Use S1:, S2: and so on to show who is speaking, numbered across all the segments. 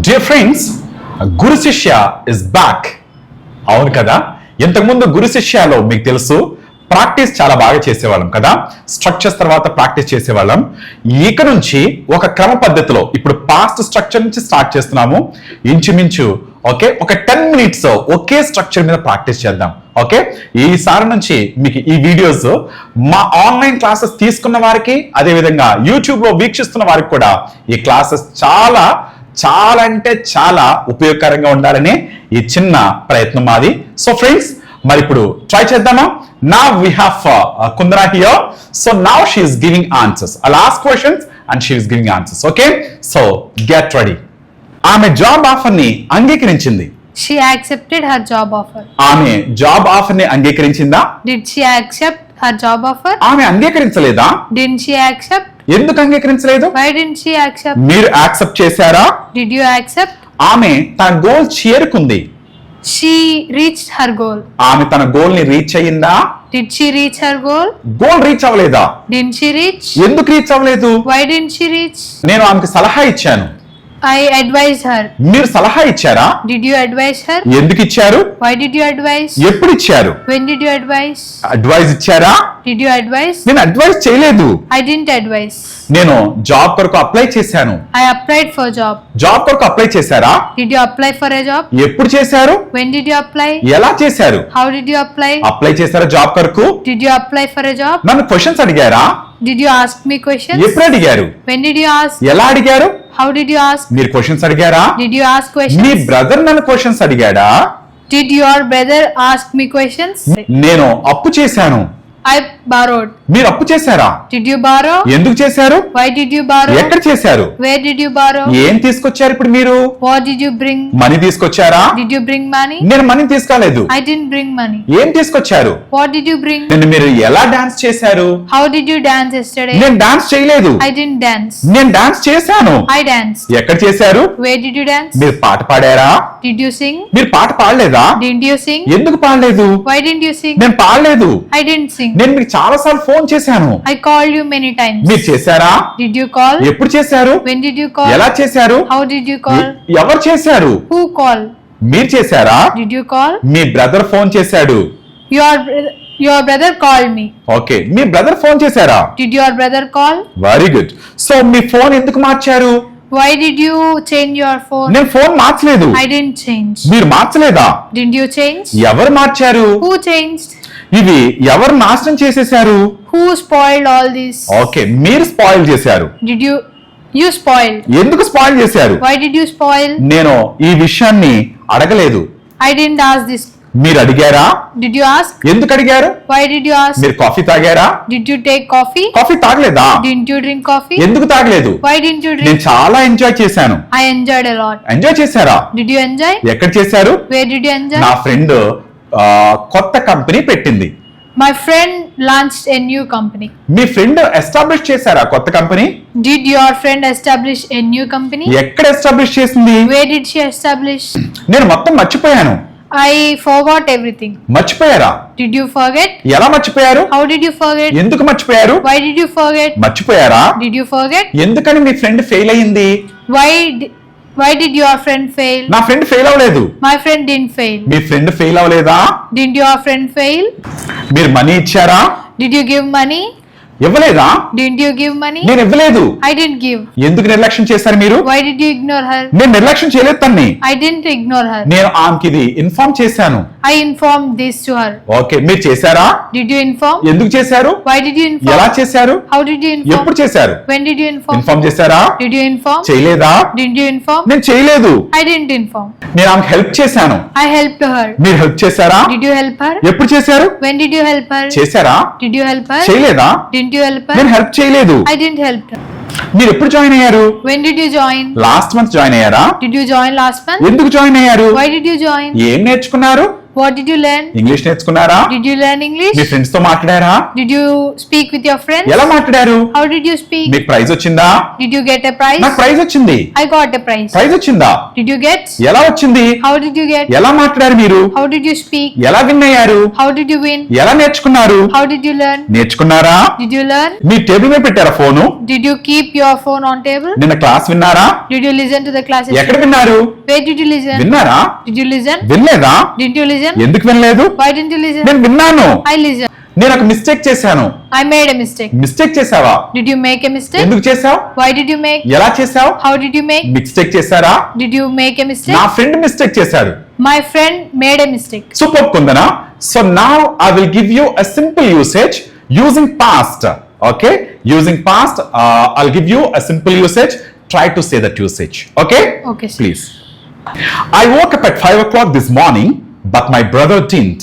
S1: Dear friends, గురు శిష్య is back. అవును కదా, ఇంతకుముందు గురు శిష్యలో మీకు తెలుసు ప్రాక్టీస్ చాలా బాగా చేసేవాళ్ళం కదా, స్ట్రక్చర్స్ తర్వాత ప్రాక్టీస్ చేసేవాళ్ళం. ఇక నుంచి ఒక క్రమ పద్ధతిలో ఇప్పుడు పాస్ట్ స్ట్రక్చర్ నుంచి స్టార్ట్ చేస్తున్నాము. ఇంచుమించు ఓకే, ఒక 10 minutes ఒకే స్ట్రక్చర్ మీద ప్రాక్టీస్ చేద్దాం. ఓకే, ఈసారి నుంచి మీకు ఈ వీడియోస్ మా ఆన్లైన్ క్లాసెస్ తీసుకున్న వారికి, అదేవిధంగా యూట్యూబ్ లో వీక్షిస్తున్న వారికి కూడా ఈ క్లాసెస్ చాలా చాలా అంటే చాలా ఉపయోగకరంగా ఉండాలని ఈ చిన్న ప్రయత్నం మాది. సో ఫ్రెండ్స్, మరి ఇప్పుడు ట్రై చేద్దామా? Now we have Kundra here. So now she is giving answers. I'll ask questions and she is giving answers. Okay? So get ready. ఆమె జాబ్ ఆఫర్ ని అంగీకరించింది.
S2: She accepted her job offer.
S1: ఆమె job offer ని అంగీకరించిందా?
S2: Did she accept her job offer?
S1: ఆమె అంగీకరించలేదా?
S2: Didn't she accept?
S1: ఎందుకు అంగీకరించలేదు?
S2: Why didn't she accept?
S1: మీరు accept చేశారా?
S2: Did you accept?
S1: ఆమె తన గోల్ చేరుకుంది.
S2: She reached her goal.
S1: ఆమె తన గోల్ ని రీచ్ అయ్యిందా?
S2: Did she reach her goal?
S1: Goal reach అవ్వలేదా?
S2: Didn't she reach?
S1: ఎందుకు రీచ్ అవ్వలేదు?
S2: Why didn't she reach?
S1: నేను ఆమెకు సలహా ఇచ్చాను.
S2: I advised her.
S1: మీరు సలహా ఇచ్చారా?
S2: Did you advise her?
S1: ఎందుకు ఇచ్చారు?
S2: Why did you advise?
S1: ఎప్పుడు ఇచ్చారు?
S2: When did you advise?
S1: Advice ఇచ్చారా?
S2: Did you advise?
S1: నేను అడ్వైస్ చేయలేదు.
S2: I didn't advise.
S1: నేను జాబ్ కొరకు అప్లై చేశాను.
S2: I applied for job.
S1: Job కొరకు అప్లై చేశారా?
S2: Did you apply for a job?
S1: ఎప్పుడు చేశారు?
S2: When did you apply?
S1: ఎలా చేశారు?
S2: How did you apply?
S1: Apply చేశారా జాబ్ కొరకు?
S2: Did you apply for a job?
S1: నన్ను క్వశ్చన్స్ అడిగారా?
S2: Did you ask me questions?
S1: ఎప్పుడు అడిగారు?
S2: When did you ask?
S1: ఎలా అడిగారు?
S2: How did you ask?
S1: మీరు క్వశ్చన్స్ అడిగారా?
S2: Did you ask
S1: me
S2: questions?
S1: Brother నన్ను questions అడిగాడా?
S2: Did your brother ask me questions?
S1: నేను అప్పు చేశాను.
S2: I borrowed.
S1: మీరు అప్పు చేశారా?
S2: Did you borrow?
S1: ఎందుకు చేశారు?
S2: Why did you borrow?
S1: ఎక్కడ చేశారు?
S2: Where did you borrow?
S1: ఏం తీసుకొచ్చారు ఇప్పుడు మీరు?
S2: What did you bring?
S1: Money తీసుకొచ్చారా?
S2: Did you bring money?
S1: నేను మనీ తీసుకోలేదు.
S2: I didn't bring money.
S1: ఏం తీసుకొచ్చారు?
S2: What did you bring?
S1: నేను మీరు ఎలా డాన్స్ చేశారు?
S2: How did you dance yesterday?
S1: నేను డాన్స్ చేయలేదు.
S2: I didn't dance.
S1: నేను డాన్స్ చేశాను.
S2: I danced.
S1: ఎక్కడ చేశారు?
S2: Where did you dance?
S1: మీరు పాట పాడారా?
S2: Did you sing?
S1: మీరు పాట పాడలేదా?
S2: Didn't you sing?
S1: ఎందుకు పాడలేదు?
S2: Why didn't you sing?
S1: నేను పాడలేదు.
S2: I didn't sing.
S1: నేను మీకు చాలా సార్లు ఫోన్ చేశాను.
S2: I called you many times.
S1: మీరు చేశారా?
S2: Did you call?
S1: ఎప్పుడు చేశారు?
S2: When did you call?
S1: ఎలా చేశారు?
S2: How did you call?
S1: ఎవరు చేశారు?
S2: Who called?
S1: మీరు చేశారా?
S2: Did you call?
S1: Me brother phone చేశాడు.
S2: Your brother called me.
S1: Okay, me brother phone చేశారా?
S2: Did your brother call?
S1: Very good. So me phone ఎందుకు మార్చారు?
S2: Why did you change your phone?
S1: నేను phone మార్చలేదు.
S2: I didn't change.
S1: మీరు మార్చలేదా?
S2: Didn't you change?
S1: ఎవరు మార్చారు?
S2: Who changed?
S1: ఇవి ఎవరు నాశనం చేసేశారు?
S2: Who spoiled all this?
S1: Okay, మీరు స్పాయిల్ చేశారు.
S2: Did you spoiled?
S1: ఎందుకు స్పాయిల్ చేశారు?
S2: Why did you spoil?
S1: నేను ఈ విషయాన్ని అడగలేదు.
S2: I didn't ask this.
S1: మీరు అడిగారా?
S2: Did you ask?
S1: ఎందుకు అడిగారు?
S2: Why did you ask?
S1: మీరు కాఫీ తాగారా?
S2: Did you take coffee?
S1: Coffee తాగలేదా?
S2: Didn't you drink coffee?
S1: ఎందుకు తాగలేదు?
S2: Why didn't you
S1: నేను
S2: drink?
S1: చాలా ఎంజాయ్ చేశాను.
S2: I enjoyed a lot.
S1: Enjoy చేశారా?
S2: Did you enjoy?
S1: ఎక్కడ చేశారు?
S2: Where did you enjoy?
S1: నా ఫ్రెండ్ కొత్త కంపెనీ పెట్టింది.
S2: My friend launched a new company.
S1: Me friend establish చేశారా కొత్త company?
S2: Did your friend establish a new company?
S1: ఎక్కడ establish చేసింది?
S2: Where did she establish?
S1: నేను మొత్తం మర్చిపోయాను.
S2: I forgot everything.
S1: మర్చిపోయారా?
S2: Did you forget?
S1: ఎలా మర్చిపోయారు?
S2: How did you forget?
S1: ఎందుకు మర్చిపోయారు?
S2: Why did you forget?
S1: మర్చిపోయారా?
S2: Did you forget?
S1: ఎందుకని మీ ఫ్రెండ్ ఫెయిల్ అయ్యింది?
S2: Why did your friend fail?
S1: నా ఫ్రెండ్ ఫెయిల్ అవ్వలేదు.
S2: My friend didn't fail.
S1: Me friend fail అవ్వలేదా?
S2: Did your friend fail?
S1: మీరు money ఇచ్చారా?
S2: Did you give money?
S1: ఇవ్వలేదా?
S2: Didn't you give money?
S1: నేను ఇవ్వలేదు.
S2: I didn't give.
S1: ఎందుకు నిర్లక్ష్యం చేశారు మీరు?
S2: Why did you ignore her?
S1: నేను నిర్లక్ష్యం చేయలేదు తన్ని.
S2: I didn't ignore her.
S1: నేను ఆమెకి ఇది ఇన్ఫార్మ్ చేశాను.
S2: I informed this to her.
S1: Okay, మీరు చేశారా?
S2: Did you inform?
S1: ఎందుకు చేశారు?
S2: Why did you inform?
S1: ఎలా చేశారు?
S2: How did you inform?
S1: ఎప్పుడు చేశారు?
S2: When did you inform?
S1: Inform చేశారా?
S2: Did you inform?
S1: చేయలేదా?
S2: Did you inform?
S1: నేను చేయలేదు.
S2: I didn't inform.
S1: నేను ఆమెకు హెల్ప్ చేశాను.
S2: I helped her.
S1: మీరు హెల్ప్ చేశారా?
S2: Did you help her?
S1: ఎప్పుడు చేశారు?
S2: When did you help her?
S1: చేశారా?
S2: Did you help her?
S1: చేయలేదా?
S2: Didn't you help
S1: నేను
S2: her?
S1: హెల్ప్ చేయలేదు.
S2: I didn't help her.
S1: మీరు ఎప్పుడు జాయిన్ అయ్యారు?
S2: When did you join?
S1: Last month join అయ్యారా?
S2: Did you join last month?
S1: ఎందుకు join అయ్యారు?
S2: Why did you join?
S1: ఏం నేర్చుకున్నారు?
S2: What did you learn?
S1: English నేర్చుకున్నారా?
S2: Did you learn English?
S1: Me friends తో మాట్లాడారా?
S2: Did you speak with your friends?
S1: ఎలా మాట్లాడారు?
S2: How did you speak?
S1: మీకు ప్రైజ్ వచ్చిందా?
S2: Did you get a prize?
S1: నాకు ప్రైజ్ వచ్చింది.
S2: I got a prize.
S1: Prize వచ్చిందా?
S2: Did you get?
S1: ఎలా వచ్చింది?
S2: How did you get?
S1: ఎలా మాట్లాడారు మీరు?
S2: How did you speak?
S1: ఎలా విన్ అయ్యారు?
S2: How did you win?
S1: ఎలా నేర్చుకున్నారు?
S2: How did you learn?
S1: నేర్చుకున్నారా?
S2: Did you learn?
S1: Me table మీద పెట్టారా phone?
S2: Did you keep your phone on table?
S1: నిన్న క్లాస్ విన్నారా?
S2: Did you listen to the classes?
S1: ఎక్కడ విన్నారు?
S2: Where did you listen?
S1: విన్నారా?
S2: Did you listen?
S1: వినలేదా?
S2: Didn't you listen?
S1: ఎందుకు వినలేదు?
S2: Why didn't you listen?
S1: నేను విన్నాను.
S2: I listened.
S1: నేను ఒక మిస్టేక్ చేశాను.
S2: I made a mistake.
S1: Mistake చేసావా?
S2: Did you make a mistake?
S1: ఎందుకు చేసావు?
S2: Why did you make?
S1: ఎలా చేసావు?
S2: How did you make?
S1: Mistake చేశారా?
S2: Did you make a mistake?
S1: నా ఫ్రెండ్ మిస్టేక్ చేశాడు.
S2: My friend made a mistake.
S1: Super కుందనా. So now I will give you a simple usage using past. Okay, using past I will give you a simple usage. Try to say that usage. Okay?
S2: Okay, sir.
S1: Please. I woke up at 5 o'clock this morning, but my brother didn't.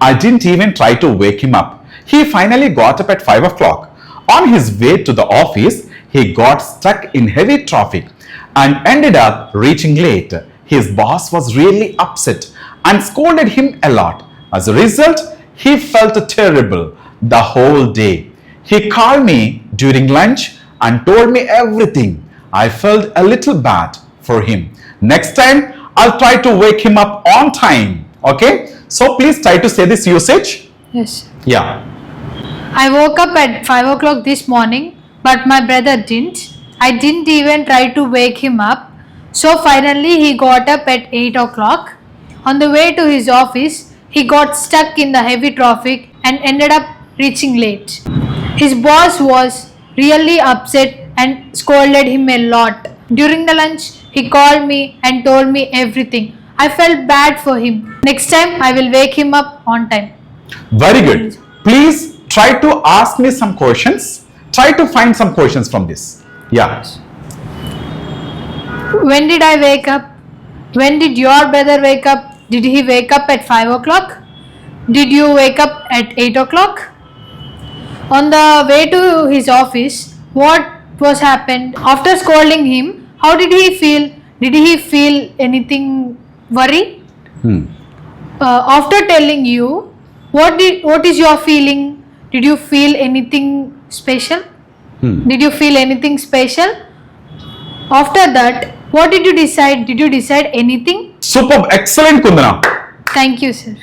S1: I didn't even try to wake him up. He finally got up at 5 o'clock. On his way to the office, he got stuck in heavy traffic and ended up reaching late. His boss was really upset and scolded him a lot. As a result, he felt terrible the whole day. He called me during lunch and told me everything. I felt a little bad for him. Next time, I'll try to wake him up on time. Okay? So please try to say this usage.
S2: Yes.
S1: Yeah.
S2: I woke up at 5 o'clock this morning, but my brother didn't. I didn't even try to wake him up. So finally, he got up at 8 o'clock. On the way to his office, he got stuck in the heavy traffic and ended up reaching late. His boss was really upset and scolded him a lot. During the lunch, he called me and told me everything. I felt bad for him. Next time, I will wake him up on time.
S1: Very good. Please try to ask me some questions. Try to find some questions from this. Yeah.
S2: When did I wake up? When did your brother wake up? Did he wake up at 5 o'clock? Did you wake up at 8 o'clock? On the way to his office, what was happened? After scolding him, how did he feel? Did he feel anything worry? After telling you, what is your feeling? Did you feel anything special? Did you feel anything special? After that, what did you decide? Did you decide anything?
S1: Superb. Excellent, Kundana.
S2: Thank you, sir.